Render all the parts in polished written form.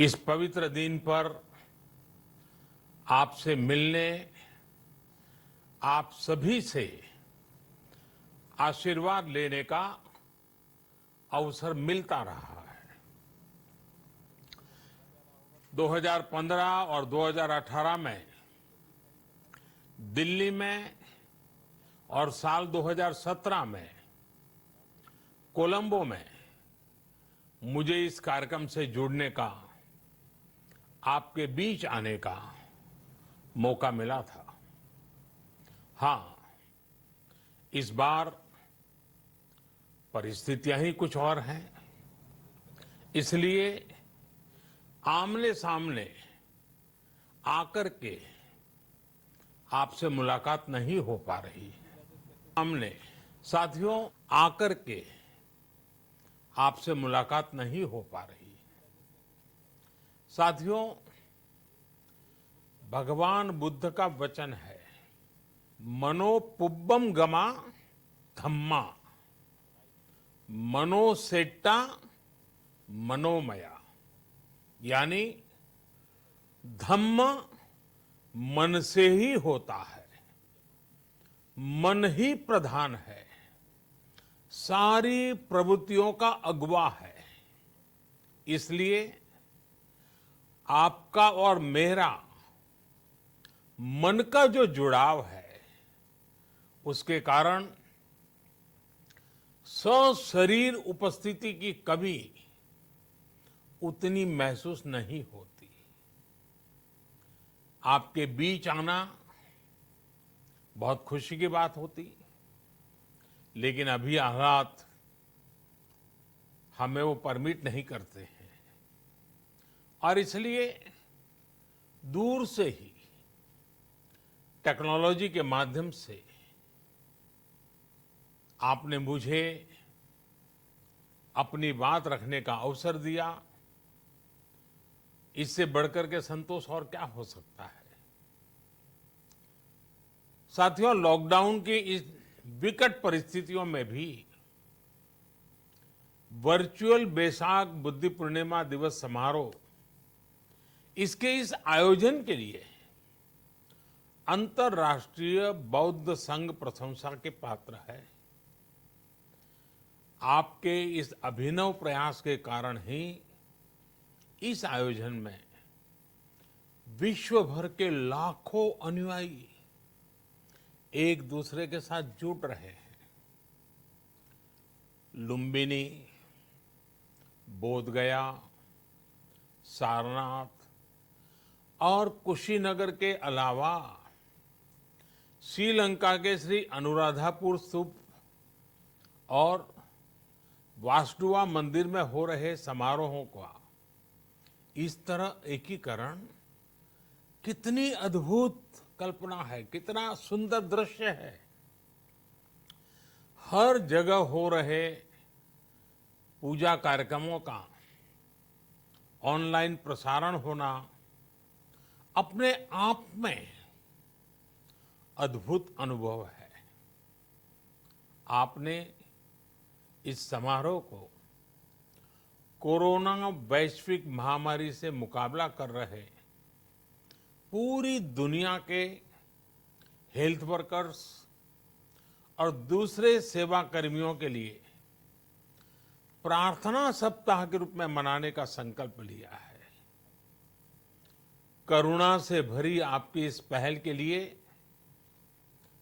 इस पवित्र दिन पर आपसे मिलने, आप सभी से आशीर्वाद लेने का अवसर मिलता रहा है। 2015 और 2018 में दिल्ली में और साल 2017 में कोलंबो में मुझे इस कार्यक्रम से जुड़ने का, आपके बीच आने का मौका मिला था। हाँ, इस बार परिस्थितियां ही कुछ और हैं, इसलिए आमने सामने आकर के आपसे मुलाकात नहीं हो पा रही है। साथियों, आकर के आपसे मुलाकात नहीं हो पा रही। साथियों, भगवान बुद्ध का वचन है, मनोपुब्बम गमा धम्मा, मनोसेट्टा मनोमया, यानी धम्म मन से ही होता है, मन ही प्रधान है, सारी प्रवृत्तियों का अगुवा है। इसलिए आपका और मेरा मन का जो जुड़ाव है, उसके कारण सशरीर उपस्थिति की कमी उतनी महसूस नहीं होती। आपके बीच आना बहुत खुशी की बात होती, लेकिन अभी हालात हमें वो परमिट नहीं करते हैं और इसलिए दूर से ही टेक्नोलॉजी के माध्यम से आपने मुझे अपनी बात रखने का अवसर दिया। इससे बढ़कर के संतोष और क्या हो सकता है। साथियों, लॉकडाउन की इस विकट परिस्थितियों में भी वर्चुअल बैसाख बुद्धि पूर्णिमा दिवस समारोह, इसके इस आयोजन के लिए अंतर्राष्ट्रीय बौद्ध संघ प्रशंसा के पात्र है। आपके इस अभिनव प्रयास के कारण ही इस आयोजन में विश्व भर के लाखों अनुयायी एक दूसरे के साथ जुड़ रहे हैं। लुम्बिनी, बोधगया, सारनाथ और कुशीनगर के अलावा श्रीलंका के श्री अनुराधापुर स्तूप और वासुदेवा मंदिर में हो रहे समारोहों का इस तरह एकीकरण कितनी अद्भुत कल्पना है, कितना सुंदर दृश्य है। हर जगह हो रहे पूजा कार्यक्रमों का ऑनलाइन प्रसारण होना अपने आप में अद्भुत अनुभव है। आपने इस समारोह को कोरोना वैश्विक महामारी से मुकाबला कर रहे पूरी दुनिया के हेल्थ वर्कर्स और दूसरे सेवा कर्मियों के लिए प्रार्थना सप्ताह के रूप में मनाने का संकल्प लिया है। करुणा से भरी आपकी इस पहल के लिए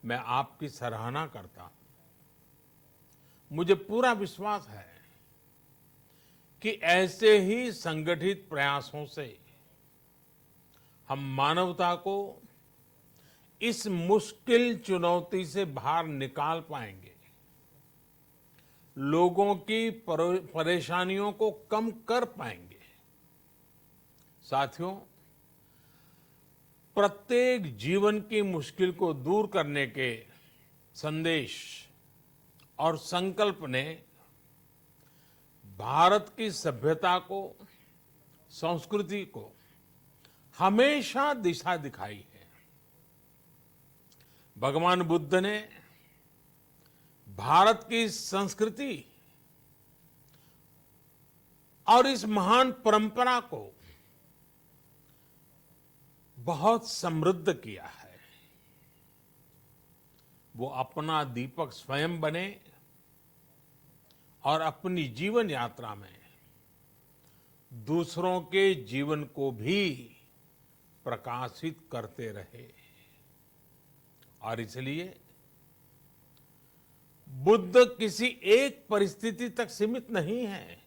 मैं आपकी सराहना करता हूं। मुझे पूरा विश्वास है कि ऐसे ही संगठित प्रयासों से हम मानवता को इस मुश्किल चुनौती से बाहर निकाल पाएंगे, लोगों की परेशानियों को कम कर पाएंगे। साथियों, प्रत्येक जीवन की मुश्किल को दूर करने के संदेश और संकल्प ने भारत की सभ्यता को, संस्कृति को हमेशा दिशा दिखाई है। भगवान बुद्ध ने भारत की संस्कृति और इस महान परंपरा को बहुत समृद्ध किया है। वो अपना दीपक स्वयं बने और अपनी जीवन यात्रा में दूसरों के जीवन को भी प्रकाशित करते रहे। और इसलिए बुद्ध किसी एक परिस्थिति तक सीमित नहीं है,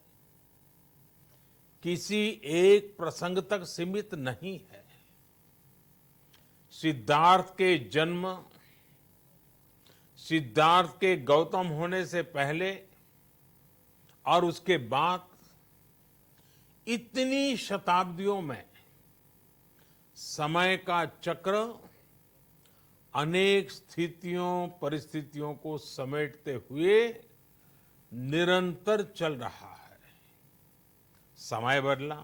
किसी एक प्रसंग तक सीमित नहीं है। सिद्धार्थ के जन्म, सिद्धार्थ के गौतम होने से पहले और उसके बाद इतनी शताब्दियों में समय का चक्र अनेक स्थितियों परिस्थितियों को समेटते हुए निरंतर चल रहा है। समय बदला,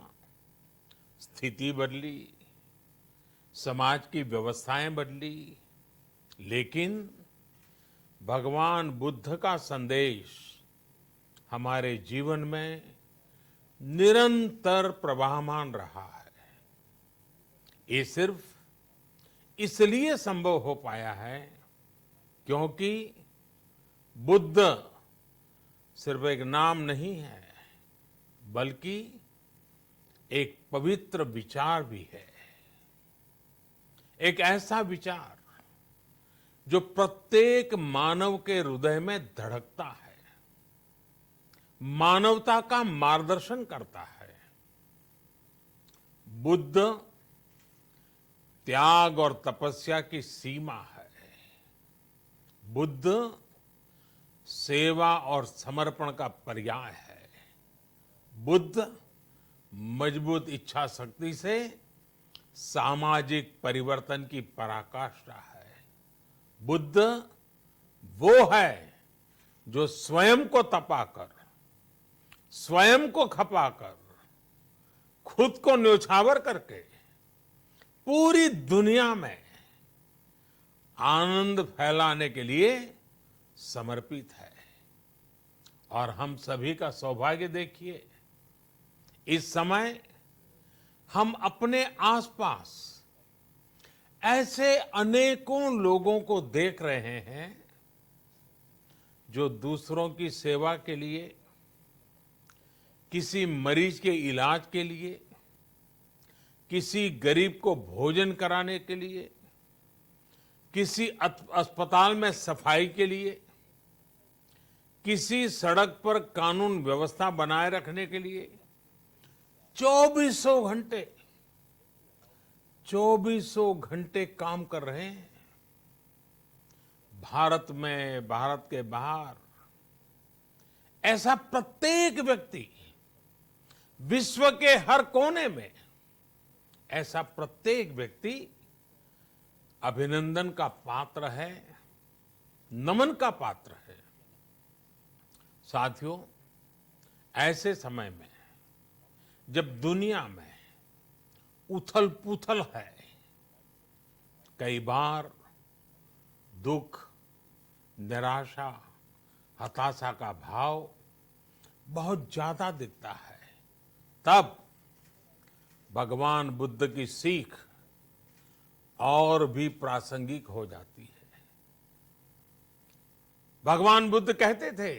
स्थिति बदली, समाज की व्यवस्थाएं बदली, लेकिन भगवान बुद्ध का संदेश हमारे जीवन में निरंतर प्रवाहमान रहा है। ये सिर्फ इसलिए संभव हो पाया है क्योंकि बुद्ध सिर्फ एक नाम नहीं है, बल्कि एक पवित्र विचार भी है। एक ऐसा विचार जो प्रत्येक मानव के हृदय में धड़कता है, मानवता का मार्गदर्शन करता है। बुद्ध त्याग और तपस्या की सीमा है। बुद्ध सेवा और समर्पण का पर्याय है। बुद्ध मजबूत इच्छा शक्ति से सामाजिक परिवर्तन की पराकाष्ठा है। बुद्ध वो है जो स्वयं को तपाकर, स्वयं को खपाकर, खुद को न्योछावर करके पूरी दुनिया में आनंद फैलाने के लिए समर्पित है। और हम सभी का सौभाग्य देखिए, इस समय हम अपने आसपास ऐसे अनेकों लोगों को देख रहे हैं जो दूसरों की सेवा के लिए, किसी मरीज के इलाज के लिए, किसी गरीब को भोजन कराने के लिए, किसी अस्पताल में सफाई के लिए, किसी सड़क पर कानून व्यवस्था बनाए रखने के लिए चौबीसों घंटे काम कर रहे हैं। भारत में, भारत के बाहर ऐसा प्रत्येक व्यक्ति, विश्व के हर कोने में ऐसा प्रत्येक व्यक्ति अभिनंदन का पात्र है, नमन का पात्र है। साथियों, ऐसे समय में जब दुनिया में उथल पुथल है, कई बार दुख, निराशा, हताशा का भाव बहुत ज्यादा दिखता है, तब भगवान बुद्ध की सीख और भी प्रासंगिक हो जाती है। भगवान बुद्ध कहते थे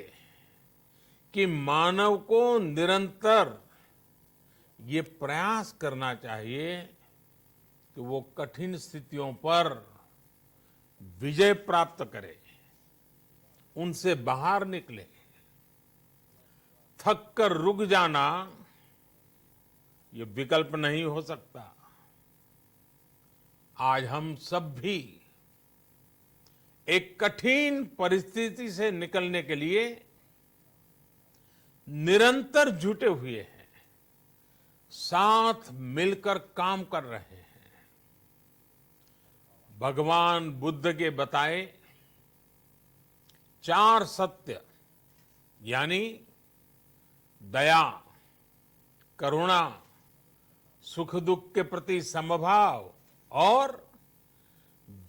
कि मानव को निरंतर ये प्रयास करना चाहिए कि वो कठिन स्थितियों पर विजय प्राप्त करे, उनसे बाहर निकले। थक कर रुक जाना ये विकल्प नहीं हो सकता। आज हम सब भी एक कठिन परिस्थिति से निकलने के लिए निरंतर जुटे हुए हैं, साथ मिलकर काम कर रहे हैं। भगवान बुद्ध के बताए 4 सत्य यानी दया, करुणा, सुख दुख के प्रति समभाव और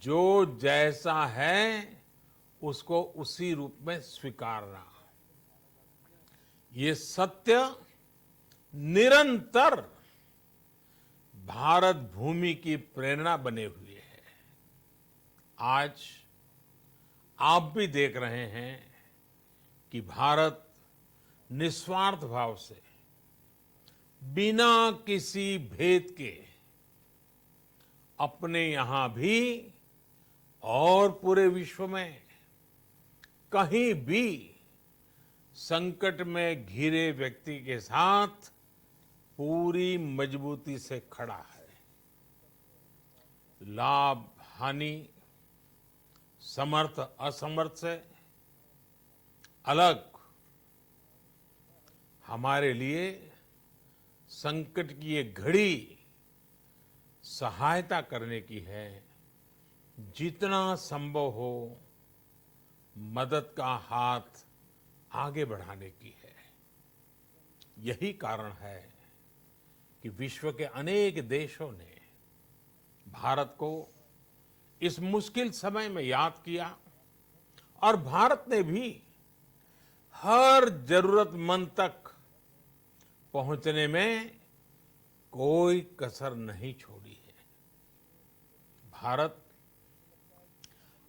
जो जैसा है उसको उसी रूप में स्वीकारना, ये सत्य निरंतर भारत भूमि की प्रेरणा बने हुए हैं। आज आप भी देख रहे हैं कि भारत निस्वार्थ भाव से बिना किसी भेद के अपने यहां भी और पूरे विश्व में कहीं भी संकट में घिरे व्यक्ति के साथ पूरी मजबूती से खड़ा है। लाभ हानि, समर्थ असमर्थ से अलग हमारे लिए संकट की ये घड़ी सहायता करने की है। जितना संभव हो मदद का हाथ आगे बढ़ाने की है। यही कारण है कि विश्व के अनेक देशों ने भारत को इस मुश्किल समय में याद किया और भारत ने भी हर जरूरतमंद तक पहुंचने में कोई कसर नहीं छोड़ी है। भारत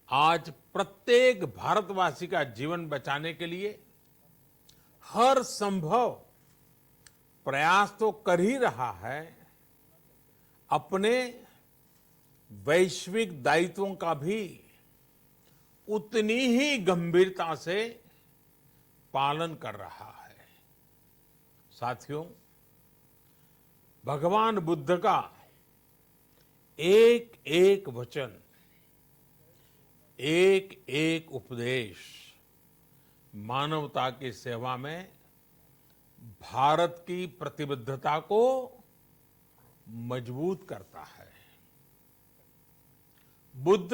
आज प्रत्येक भारतवासी का जीवन बचाने के लिए हर संभव प्रयास तो कर ही रहा है, अपने वैश्विक दायित्वों का भी उतनी ही गंभीरता से पालन कर रहा है। साथियों, भगवान बुद्ध का एक एक वचन, एक एक उपदेश मानवता की सेवा में भारत की प्रतिबद्धता को मजबूत करता है। बुद्ध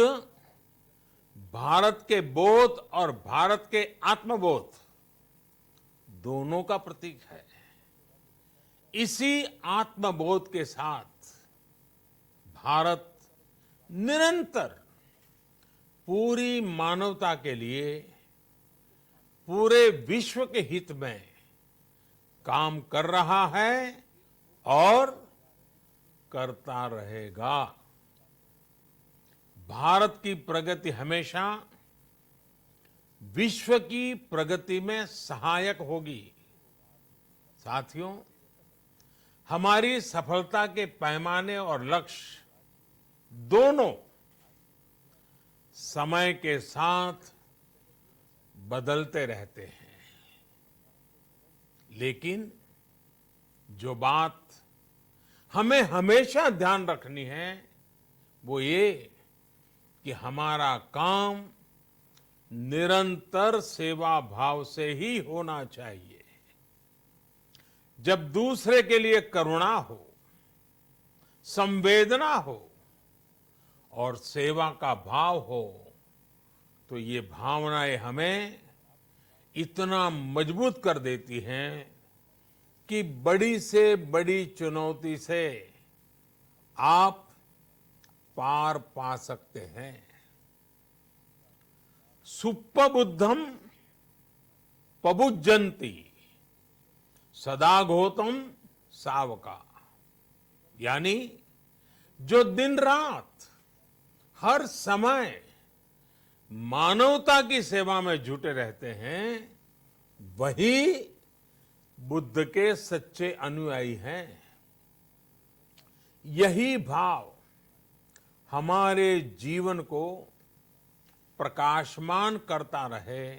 भारत के बोध और भारत के आत्मबोध दोनों का प्रतीक है। इसी आत्मबोध के साथ भारत निरंतर पूरी मानवता के लिए, पूरे विश्व के हित में काम कर रहा है और करता रहेगा। भारत की प्रगति हमेशा विश्व की प्रगति में सहायक होगी। साथियों, हमारी सफलता के पैमाने और लक्ष्य दोनों समय के साथ बदलते रहते हैं, लेकिन जो बात हमें हमेशा ध्यान रखनी है वो ये कि हमारा काम निरंतर सेवा भाव से ही होना चाहिए। जब दूसरे के लिए करुणा हो, संवेदना हो और सेवा का भाव हो, तो ये भावनाएं हमें इतना मजबूत कर देती हैं कि बड़ी से बड़ी चुनौती से आप पार पा सकते हैं। सुप्पबुद्धम पबुज्जन्ति सदा घोतम सावका, यानी जो दिन रात हर समय मानवता की सेवा में जुटे रहते हैं वही बुद्ध के सच्चे अनुयायी हैं। यही भाव हमारे जीवन को प्रकाशमान करता रहे,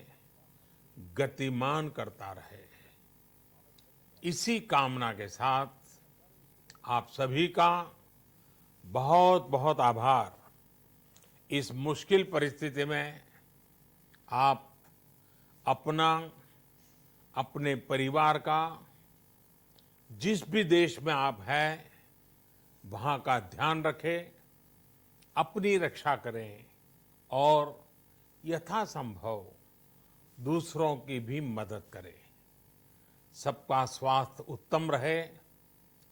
गतिमान करता रहे। इसी कामना के साथ आप सभी का बहुत बहुत आभार। इस मुश्किल परिस्थिति में आप अपना, अपने परिवार का, जिस भी देश में आप हैं वहां का ध्यान रखें, अपनी रक्षा करें और यथासंभव दूसरों की भी मदद करें। सबका स्वास्थ्य उत्तम रहे,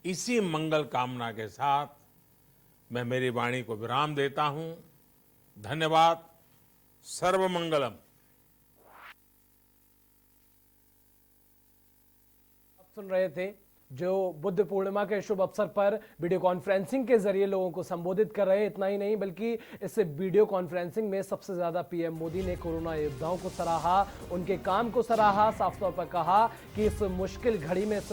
इसी मंगल कामना के साथ मैं मेरी वाणी को विराम देता हूं। धन्यवाद। सर्वमंगलम। आप सुन रहे थे जो बुद्ध पूर्णिमा के शुभ अवसर पर वीडियो कॉन्फ्रेंसिंग के जरिए लोगों को संबोधित कर रहे हैं। इतना ही नहीं बल्कि इस वीडियो कॉन्फ्रेंसिंग में सबसे ज्यादा पीएम मोदी ने कोरोना योद्धाओं को सराहा, उनके काम को सराहा, साफ तौर पर कहा कि इस मुश्किल घड़ी में, इस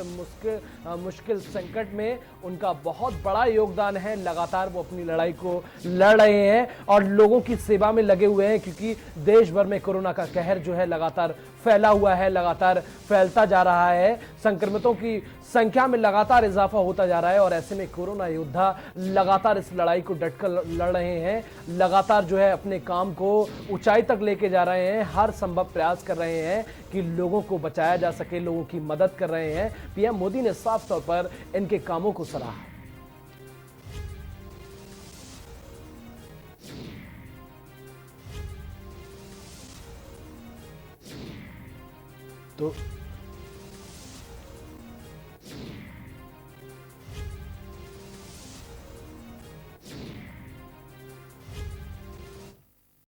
मुश्किल संकट में उनका बहुत बड़ा योगदान है। लगातार वो अपनी लड़ाई को लड़ रहे हैं और लोगों की सेवा में लगे हुए हैं, क्योंकि देश भर में कोरोना का कहर जो है लगातार फैला हुआ है, लगातार फैलता जा रहा है, संक्रमितों की संख्या में लगातार इजाफा होता जा रहा है। और ऐसे में कोरोना योद्धा लगातार इस लड़ाई को डटकर लड़ रहे हैं, लगातार जो है अपने काम को ऊंचाई तक लेके जा रहे हैं, हर संभव प्रयास कर रहे हैं कि लोगों को बचाया जा सके, लोगों की मदद कर रहे हैं। पीएम मोदी ने साफ तौर पर इनके कामों को सराहा। तो